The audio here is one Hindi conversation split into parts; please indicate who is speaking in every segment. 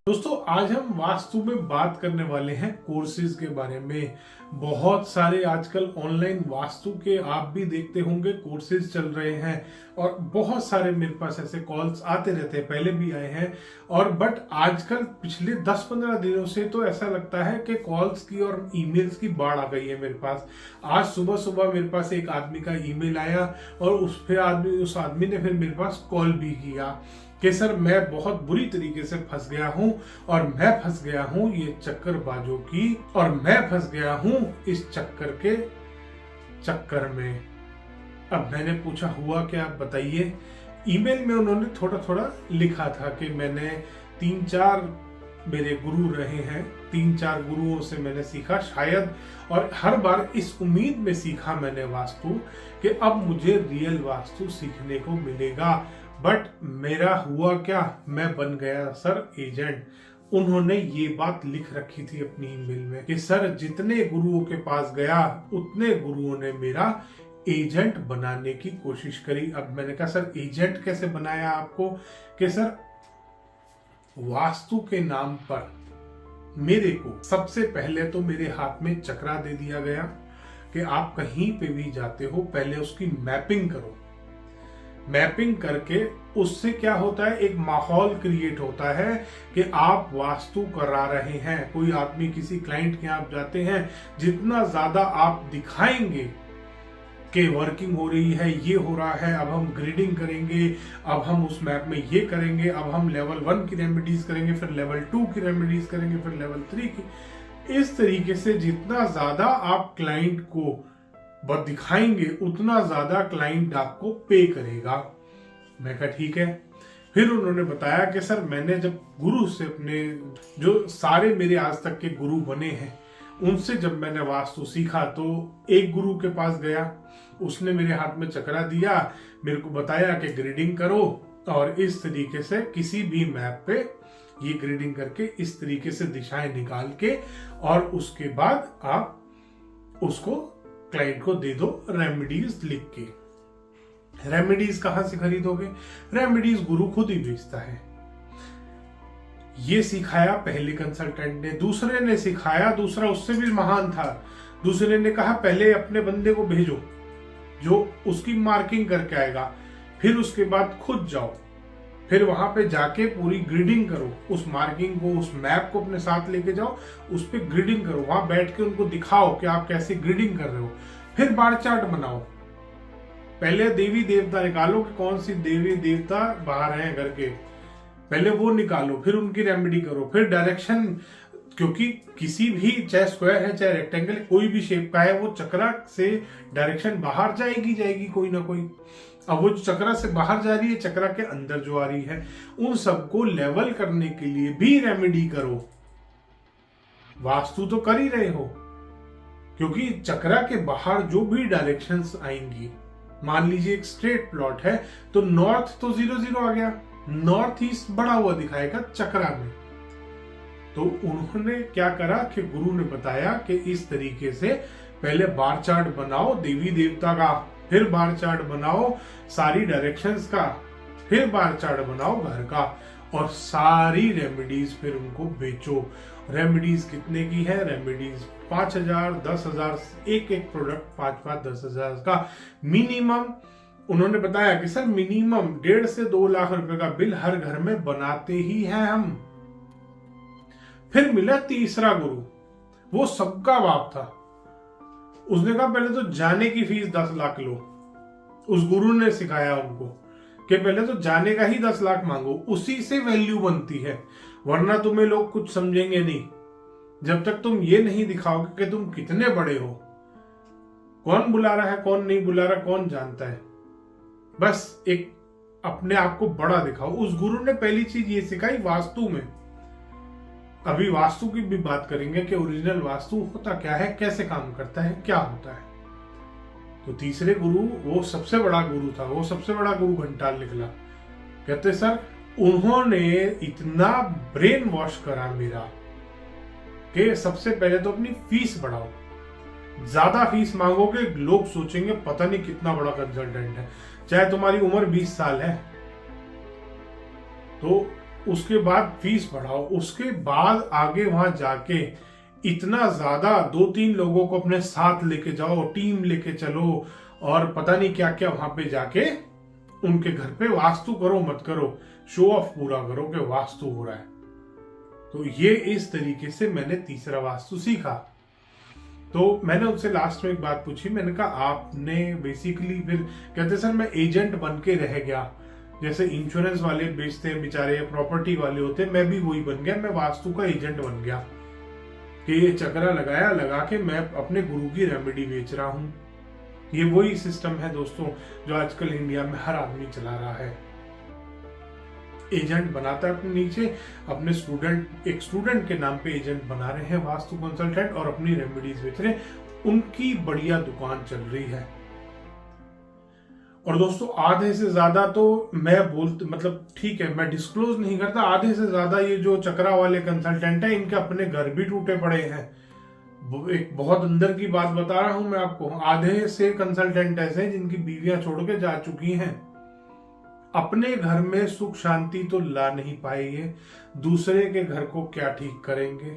Speaker 1: दोस्तों, आज हम वास्तु में बात करने वाले हैं कोर्सेज के बारे में। बहुत सारे आजकल ऑनलाइन वास्तु के आप भी देखते होंगे कोर्सेज चल रहे हैं और बहुत सारे मेरे पास ऐसे कॉल्स आते रहते हैं, पहले भी आए हैं। और बट आजकल पिछले 10-15 दिनों से तो ऐसा लगता है कि कॉल्स की और ईमेल्स की बाढ़ आ गई है मेरे पास। आज सुबह सुबह मेरे पास एक आदमी का ईमेल आया और उस आदमी ने फिर मेरे पास कॉल भी किया कि सर मैं बहुत बुरी तरीके से फंस गया हूं और मैं फंस गया हूं ये चक्करबाजों की, और मैं फंस गया हूं इस चक्कर में। अब मैंने पूछा हुआ क्या, आप बताइए। ईमेल में उन्होंने थोड़ा थोड़ा लिखा था कि मैंने 3-4 मेरे गुरु रहे हैं, 3-4 गुरुओं से मैंने सीखा शायद, और हर बार इस उम्मीद में सीखा मैंने वास्तु कि अब मुझे रियल वास्तु सीखने को मिलेगा। बट मेरा हुआ क्या, मैं बन गया सर एजेंट। उन्होंने ये बात लिख रखी थी अपनी ईमेल में कि सर जितने गुरुओं के पास गया उतने गुरुओं ने मेरा एजेंट बनाने की कोशिश करी। अब मैंने कहा सर एजेंट कैसे बनाया आपको, कि सर वास्तु के नाम पर मेरे को सबसे पहले तो मेरे हाथ में चक्रा दे दिया गया कि आप कहीं पे भी जाते हो पहले उसकी मैपिंग करो। मैपिंग करके उससे क्या होता है, एक माहौल क्रिएट होता है कि आप वास्तु करा रहे हैं। कोई आदमी किसी क्लाइंट के यहाँ जाते हैं, जितना ज्यादा आप दिखाएंगे कि वर्किंग हो रही है, ये हो रहा है, अब हम ग्रिडिंग करेंगे, अब हम उस मैप में ये करेंगे, अब हम लेवल 1 की रेमेडीज करेंगे, फिर लेवल 2 की रेमेडीज करेंगे, फिर लेवल 3 की। इस तरीके से जितना ज्यादा आप क्लाइंट को दिखाएंगे उतना ज्यादा क्लाइंट आपको पे करेगा। मैं कहा ठीक है। फिर उन्होंने बताया कि सर मैंने जब गुरु से, अपने जो सारे मेरे आज तक के गुरु बने हैं उनसे जब मैंने वास्तु सीखा तो एक गुरु के पास गया, उसने मेरे हाथ में चक्रा दिया, मेरे को बताया कि ग्रिडिंग करो और इस तरीके से किसी भी मैप पे ये ग्रिडिंग करके इस तरीके से दिशाएं निकाल के, और उसके बाद आप उसको क्लाइंट को दे दो रेमेडीज लिख के। रेमेडीज कहां से खरीदोगे, रेमेडीज गुरु खुद ही बेचता है। ये सिखाया पहले कंसल्टेंट ने, दूसरे ने सिखाया, दूसरा उससे भी महान था। दूसरे ने कहा पहले अपने बंदे को भेजो जो उसकी मार्किंग करके आएगा, फिर उसके बाद खुद जाओ, फिर वहां पे जाके पूरी ग्रिडिंग करो, उस मार्किंग को, उस मैप को अपने साथ लेके जाओ, उस पे ग्रिडिंग करो, वहां बैठ के उनको दिखाओ कि आप कैसे ग्रिडिंग कर रहे हो। फिर बार चार्ट बनाओ, पहले देवी देवता निकालो कि कौन सी देवी देवता बाहर हैं घर के, पहले वो निकालो, फिर उनकी रेमेडी करो, फिर डायरेक्शन, क्योंकि किसी भी, चाहे स्क्वायर है चाहे रेक्टेंगल, कोई भी शेप का है, वो चक्रा से डायरेक्शन बाहर जाएगी कोई ना कोई। अब वो जो चक्रा से बाहर जा रही है, चक्रा के अंदर जो आ रही है, उन सबको लेवल करने के लिए भी रेमेडी करो। वास्तु तो कर ही रहे हो, क्योंकि चक्रा के बाहर जो भी डायरेक्शंस आएंगी, मान लीजिए एक स्ट्रेट प्लॉट है तो नॉर्थ तो 0-0 आ गया, नॉर्थ ईस्ट बढ़ा हुआ दिखाएगा चक्रा में। तो उन्होंने क्या करा कि गुरु ने बताया कि इस तरीके से पहले बार चार्ट बनाओ देवी देवता का, फिर बार चार्ट बनाओ सारी डायरेक्शंस का, फिर बार चार्ट बनाओ घर का, और सारी रेमेडीज फिर उनको बेचो। रेमेडीज कितने की है, रेमेडीज 5,000, 10,000, एक प्रोडक्ट 5-10,000 का मिनिमम। उन्होंने बताया कि सर मिनिमम 1.5 से 2 लाख रुपए का बिल हर घर में बनाते ही हैं हम। फिर मिला तीसरा गुरु, वो सबका बाप था। उसने कहा पहले तो जाने की फीस 10 लाख लो। उस गुरु ने सिखाया उनको कि पहले तो जाने का ही 10 लाख मांगो, उसी से वैल्यू बनती है, वरना तुम्हें लोग कुछ समझेंगे नहीं। जब तक तुम ये नहीं दिखाओगे कि तुम कितने बड़े हो, कौन बुला रहा है कौन नहीं बुला रहा कौन जानता है, बस एक अपने आप को बड़ा दिखाओ। उस गुरु ने पहली चीज ये सिखाई वास्तु में। अभी वास्तु की भी बात करेंगे कि ओरिजिनल वास्तु होता क्या है, कैसे काम करता है, क्या होता है। तो तीसरे गुरु, वो सबसे बड़ा गुरु था, वो सबसे बड़ा गुरु घंटाल निकला। कहते सर उन्होंने इतना ब्रेन वॉश करा मेरा कि सबसे पहले तो अपनी फीस बढ़ाओ, ज्यादा फीस मांगोगे लोग सोचेंगे पता नहीं कितना बड़ा कंसल्टेंट है। चाहे तुम्हारी उम्र 20 साल है तो उसके बाद फीस बढ़ाओ, उसके बाद आगे वहां जाके इतना ज्यादा 2-3 लोगों को अपने साथ लेके जाओ, टीम लेके चलो और पता नहीं क्या क्या वहां पे जाके उनके घर पे वास्तु करो मत करो, शो ऑफ पूरा करो कि वास्तु हो रहा है। तो ये इस तरीके से मैंने तीसरा वास्तु सीखा। तो मैंने उनसे लास्ट में एक बात पूछी, मैंने कहा आपने बेसिकली फिर, कहते सर मैं एजेंट बन के रह गया, जैसे इंश्योरेंस वाले बेचते हैं बेचारे, प्रॉपर्टी वाले होते हैं, मैं भी वही बन गया, मैं वास्तु का एजेंट बन गया कि ये चक्रा लगा के मैं अपने गुरु की रेमेडी बेच रहा हूं। ये वही सिस्टम है दोस्तों जो आजकल इंडिया में हर आदमी चला रहा है। एजेंट बनाता है अपने नीचे, अपने एक स्टूडेंट के नाम पे एजेंट बना रहे हैं वास्तु कंसल्टेंट और अपनी रेमेडीज बेच रहे हैं, उनकी बढ़िया दुकान चल रही है। और दोस्तों आधे से ज्यादा तो मैं मतलब ठीक है मैं डिस्क्लोज नहीं करता, आधे से ज्यादा ये जो चक्रा वाले कंसल्टेंट है इनके अपने घर भी टूटे पड़े हैं। एक बहुत अंदर की बात बता रहा हूं मैं आपको, आधे से कंसल्टेंट ऐसे हैं जिनकी बीवियां छोड़ के जा चुकी हैं, अपने घर में सुख शांति तो ला नहीं पाएंगे, दूसरे के घर को क्या ठीक करेंगे।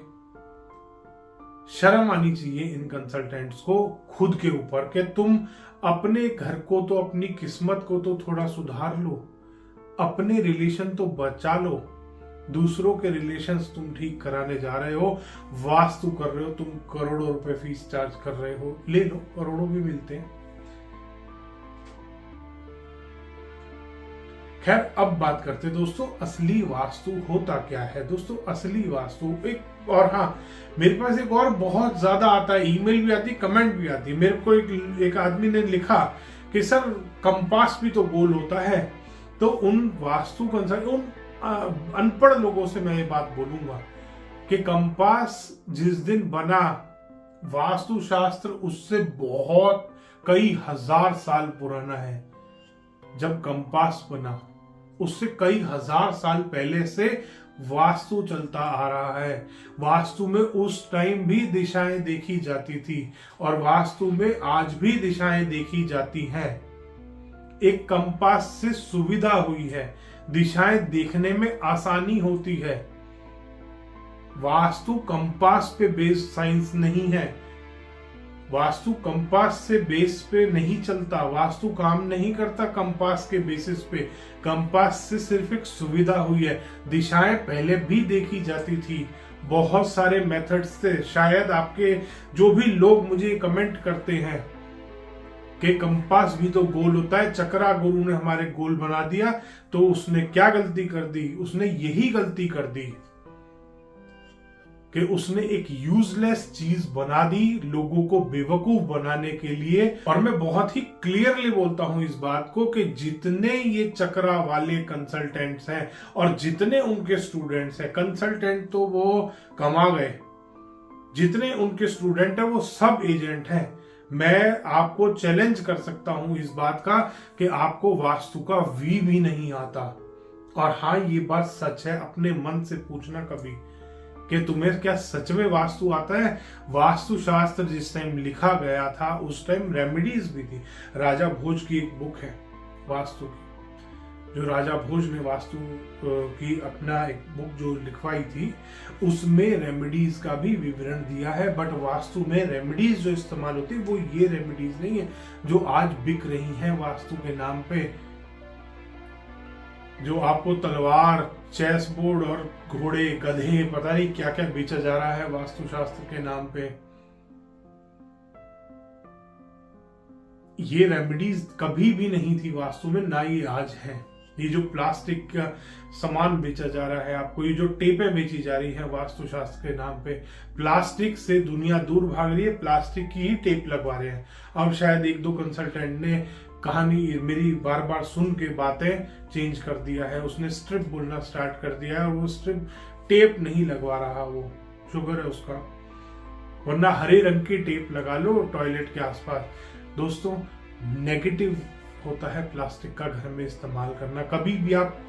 Speaker 1: शर्म आनी चाहिए इन कंसल्टेंट्स को खुद के ऊपर कि तुम अपने घर को तो, अपनी किस्मत को तो थोड़ा सुधार लो, अपने रिलेशन तो बचा लो, दूसरों के रिलेशंस तुम ठीक कराने जा रहे हो, वास्तु कर रहे हो, तुम करोड़ों रुपए फीस चार्ज कर रहे हो, ले लो, करोड़ों भी मिलते हैं। खैर अब बात करते दोस्तों असली वास्तु होता क्या है। दोस्तों असली वास्तु एक, और हाँ मेरे पास एक और बहुत ज्यादा आता है, ईमेल भी आती, कमेंट भी आती है। मेरे को एक आदमी ने लिखा कि सर कंपास भी तो गोल होता है। तो उन वास्तु उन अनपढ़ लोगों से मैं ये बात बोलूंगा कि कंपास जिस दिन बना, वास्तु शास्त्र उससे बहुत कई हजार साल पुराना है। जब कंपास बना उससे कई हजार साल पहले से वास्तु चलता आ रहा है। वास्तु में उस टाइम भी दिशाएं देखी जाती थी और वास्तु में आज भी दिशाएं देखी जाती हैं। एक कंपास से सुविधा हुई है, दिशाएं देखने में आसानी होती है। वास्तु कंपास पे बेस्ड साइंस नहीं है, वास्तु कंपास से बेस पे नहीं चलता, वास्तु काम नहीं करता कंपास के बेसिस पे। कंपास से सिर्फ एक सुविधा हुई है, दिशाएं पहले भी देखी जाती थी, बहुत सारे मेथड्स थे। शायद आपके जो भी लोग मुझे कमेंट करते हैं कि कंपास भी तो गोल होता है, चक्रा गुरु ने हमारे गोल बना दिया, तो उसने क्या गलती कर दी? उसने यही गलती कर दी कि उसने एक यूजलेस चीज बना दी लोगों को बेवकूफ बनाने के लिए। और मैं बहुत ही क्लियरली बोलता हूं इस बात को कि जितने ये चक्रा वाले कंसल्टेंट्स हैं और जितने उनके स्टूडेंट्स हैं, कंसल्टेंट तो वो कमा गए, जितने उनके स्टूडेंट हैं वो सब एजेंट हैं। मैं आपको चैलेंज कर सकता हूं इस बात का कि आपको वास्तु का वी भी नहीं आता। और हाँ ये बात सच है, अपने मन से पूछना कभी कि तुम्हें क्या सच में वास्तु आता है। वास्तु शास्त्र जिस टाइम लिखा गया था उस टाइम रेमेडीज भी थी। राजा भोज की एक बुक है वास्तु की, जो राजा भोज ने वास्तु की अपना एक बुक जो लिखवाई थी, उसमें रेमेडीज का भी विवरण दिया है। बट वास्तु में रेमेडीज जो इस्तेमाल होती है वो ये रेमेडीज नहीं है जो आज बिक रही हैं वास्तु के नाम पे, जो आपको तलवार, चेस बोर्ड और घोड़े, गधे, पता नहीं क्या क्या बेचा जा रहा है वास्तु शास्त्र के नाम पे। ये रेमेडीज कभी भी नहीं थी वास्तु में, ना ये आज है। ये जो प्लास्टिक का सामान बेचा जा रहा है आपको, ये जो टेपें बेची जा रही है वास्तु शास्त्र के नाम पे, प्लास्टिक से दुनिया दूर भाग रही है, प्लास्टिक की ही टेप लगवा रहे हैं। अब शायद एक दो कंसल्टेंट ने कहानी मेरी बार बार सुन के बातें चेंज कर दिया है, उसने स्ट्रिप बोलना स्टार्ट कर दिया है और वो स्ट्रिप टेप नहीं लगवा रहा, वो शुगर है उसका, वरना हरे रंग की टेप लगा लो टॉयलेट के आसपास। दोस्तों नेगेटिव होता है प्लास्टिक का घर में इस्तेमाल करना। कभी भी आप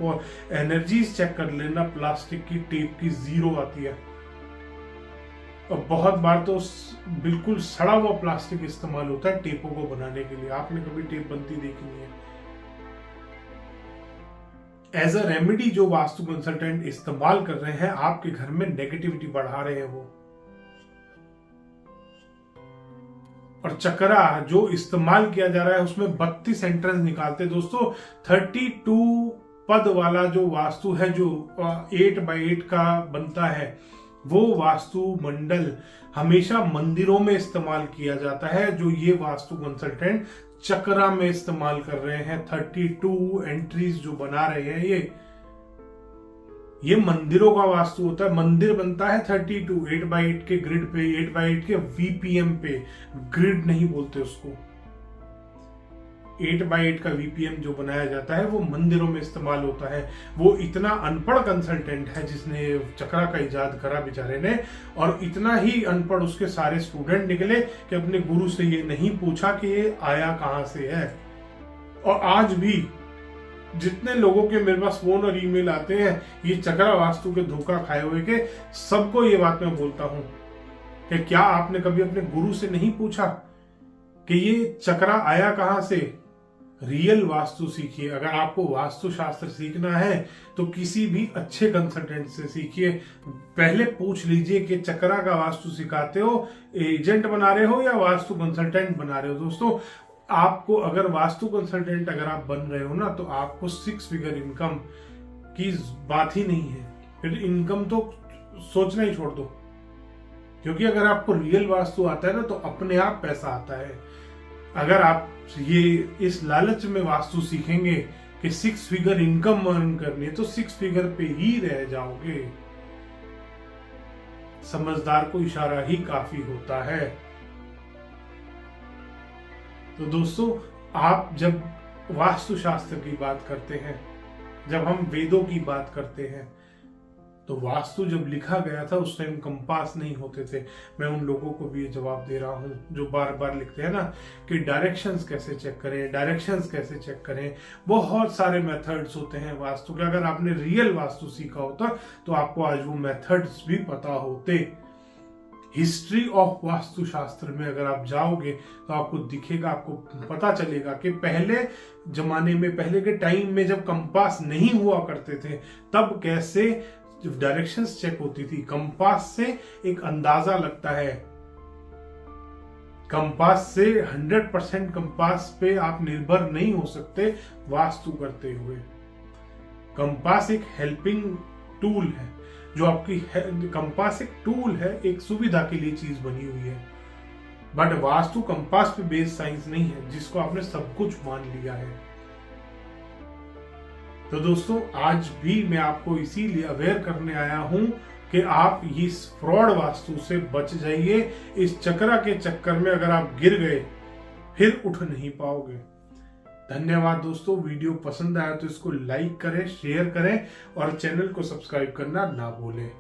Speaker 1: एनर्जीज चेक कर लेना, प्लास्टिक की टेप की 0 आती है। और बहुत बार तो बिल्कुल सड़ा हुआ प्लास्टिक इस्तेमाल होता है टेपों को बनाने के लिए। आपने कभी टेप बनती देखी नहीं है। एज अ रेमेडी जो वास्तु कंसल्टेंट इस्तेमाल कर रहे हैं, आपके घर में नेगेटिविटी बढ़ा रहे हैं वो। और चक्रा जो इस्तेमाल किया जा रहा है उसमें 32 एंट्रेंस निकालते दोस्तों। 32 पद वाला जो वास्तु है, जो 8x8 का बनता है, वो वास्तु मंडल हमेशा मंदिरों में इस्तेमाल किया जाता है। जो ये वास्तु कंसल्टेंट चक्रा में इस्तेमाल कर रहे हैं, 32 एंट्रीज जो बना रहे हैं, ये मंदिरों का वास्तु होता है। मंदिर बनता है 32 8x8 के ग्रिड पे, 8x8 के वीपीएम पे। ग्रिड नहीं बोलते उसको, 8x8 का वीपीएम जो बनाया जाता है वो मंदिरों में इस्तेमाल होता है। वो इतना अनपढ़ कंसल्टेंट है जिसने चक्रा का इजाद करा बेचारे ने, और इतना ही अनपढ़ उसके सारे स्टूडेंट निकले कि अपने गुरु से ये नहीं पूछा कि ये आया कहां से है। और आज भी जितने लोगों के मेरे पास फोन और ईमेल आते हैं ये चक्रा वास्तु के धोखा खाए हुए के, सबको ये बात मैं बोलता हूं कि क्या आपने कभी अपने गुरु से नहीं पूछा कि ये चक्रा आया कहां से। रियल वास्तु सीखिए। अगर आपको वास्तु शास्त्र सीखना है तो किसी भी अच्छे कंसल्टेंट से सीखिए। पहले पूछ लीजिए कि चक्रा का वास्तु सिखाते हो, एजेंट बना रहे हो या वास्तु कंसल्टेंट बना रहे हो। दोस्तों, आपको अगर वास्तु कंसल्टेंट अगर आप बन रहे हो ना, तो आपको 6 फिगर इनकम की बात ही नहीं है। फिर इनकम तो सोचना ही छोड़ दो, क्योंकि अगर आपको रियल वास्तु आता है ना तो अपने आप पैसा आता है। अगर आप ये इस लालच में वास्तु सीखेंगे कि 6 फिगर इनकम अर्न करनी है, तो 6 फिगर पे ही रह जाओगे। समझदार को इशारा ही काफी होता है। तो दोस्तों, आप जब वास्तु शास्त्र की बात करते हैं, जब हम वेदों की बात करते हैं, तो वास्तु जब लिखा गया था उस टाइम कंपास नहीं होते थे। मैं उन लोगों को भी ये जवाब दे रहा हूं जो बार बार लिखते हैं ना कि डायरेक्शंस कैसे चेक करें, डायरेक्शंस कैसे चेक करें। बहुत सारे मेथड्स होते हैं वास्तु के। अगर आपने रियल वास्तु सीखा होता तो आपको आज वो मेथड्स भी पता होते। हिस्ट्री ऑफ वास्तु शास्त्र में अगर आप जाओगे तो आपको दिखेगा, आपको पता चलेगा कि पहले जमाने में, पहले के टाइम में जब कंपास नहीं हुआ करते थे, तब कैसे डायरेक्शंस चेक होती थी। कंपास से एक अंदाजा लगता है। कंपास से 100% कंपास पे आप निर्भर नहीं हो सकते वास्तु करते हुए। कंपास एक हेल्पिंग टूल है, जो आपकी कंपास एक टूल है, एक सुविधा के लिए चीज बनी हुई है। बट वास्तु कंपास पे बेस्ड साइंस नहीं है, जिसको आपने सब कुछ मान लिया है। तो दोस्तों, आज भी मैं आपको इसीलिए अवेयर करने आया हूं कि आप इस फ्रॉड वास्तु से बच जाइए। इस चक्रा के चक्कर में अगर आप गिर गए फिर उठ नहीं पाओगे। धन्यवाद दोस्तों। वीडियो पसंद आया तो इसको लाइक करें, शेयर करें और चैनल को सब्सक्राइब करना ना भूलें।